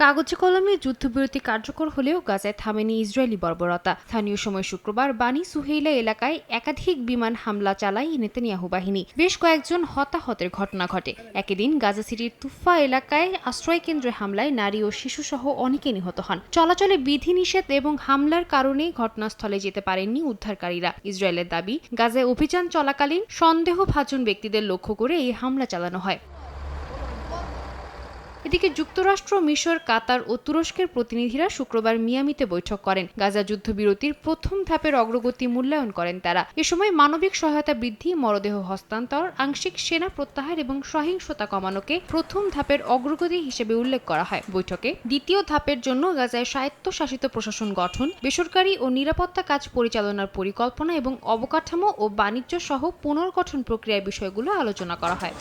কাগজে কলমে যুদ্ধবিরতি কার্যকর হলেও গাজায় থামেনি ইসরায়েলি বর্বরতা। স্থানীয় সময় শুক্রবার বানি সুহেইলা এলাকায় একাধিক বিমান হামলা চালায় নেতানিয়াহু বাহিনী। বেশ কয়েকজন হতাহতের ঘটনা ঘটে। একই দিন গাজা সিটির তুফা এলাকায় আশ্রয়কেন্দ্রে হামলায় নারী ও শিশুসহ অনেকে নিহত হন। চলাচলে বিধিনিষেধ এবং হামলার কারণে ঘটনাস্থলে যেতে পারেননি উদ্ধারকারীরা। ইসরায়েলের দাবি, গাজায় অভিযান চলাকালীন সন্দেহভাজন ব্যক্তিদের লক্ষ্য করে এই হামলা চালানো হয়। এদিকে যুক্তরাষ্ট্র, মিশর, কাতার ও তুরস্কের প্রতিনিধিরা শুক্রবার মিয়ামিতে বৈঠক করেন। গাজা যুদ্ধবিরতির প্রথম ধাপের অগ্রগতি মূল্যায়ন করেন তারা। এ সময় মানবিক সহায়তা বৃদ্ধি, মরদেহ হস্তান্তর, আংশিক সেনা প্রত্যাহার এবং সহিংসতা কমানোকে প্রথম ধাপের অগ্রগতি হিসেবে উল্লেখ করা হয়। বৈঠকে দ্বিতীয় ধাপের জন্য গাজায় স্বায়ত্তশাসিত প্রশাসন গঠন, বেসরকারি ও নিরাপত্তা কাজ পরিচালনার পরিকল্পনা এবং অবকাঠামো ও বাণিজ্য সহ পুনর্গঠন প্রক্রিয়ার বিষয়গুলো আলোচনা করা হয়।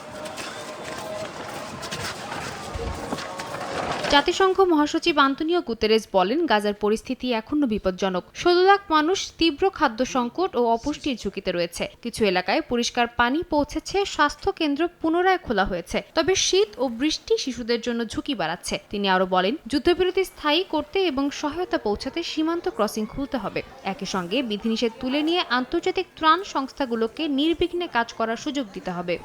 জাতিসংঘ মহাসচিব আন্তোনিও গুতেরেস বলেন, গাজার পরিস্থিতি এখনো বিপজ্জনক। ১৬ লাখ মানুষ তীব্র খাদ্য সংকট ও অপুষ্টির ঝুঁকিতে রয়েছে। কিছু এলাকায় পরিষ্কার পানি পৌঁছেছে, স্বাস্থ্য কেন্দ্র পুনরায় খোলা হয়েছে। তবে শীত ও বৃষ্টি শিশুদের জন্য ঝুঁকি বাড়াচ্ছে। তিনি আরো বলেন, যুদ্ধবিরতি স্থায়ী করতে এবং সহায়তা পৌঁছাতে সীমান্ত ক্রসিং খুলতে হবে। একই সঙ্গে বিধিনিষেধ তুলে নিয়ে আন্তর্জাতিক ত্রাণ সংস্থাগুলোকে নির্বিঘ্নে কাজ করার সুযোগ দিতে হবে।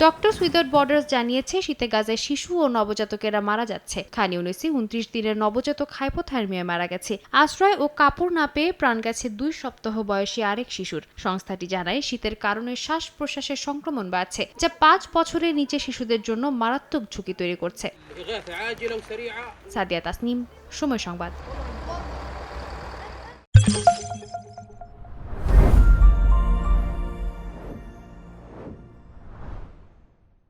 ডক্টরস উইদাউট বর্ডার্স জানিয়েছে, শীতে গাজায় শিশু ও নবজাতকেরা মারা যাচ্ছে। খান ইউনিসে ২৯ দিনের নবজাতক হাইপোথার্মিয়ায় মারা গেছে। আশ্রয় ও কাপড় না পেয়ে প্রাণ গেছে ২ সপ্তাহ বয়সী আরেক শিশুর। সংস্থাটি জানায়, শীতের কারণে শ্বাস প্রশ্বাসের সংক্রমণ বাড়ছে, যা ৫ বছরের নিচে শিশুদের জন্য মারাত্মক ঝুঁকি তৈরি করছে। সাদিয়া তাসনিম, সময় সংবাদ।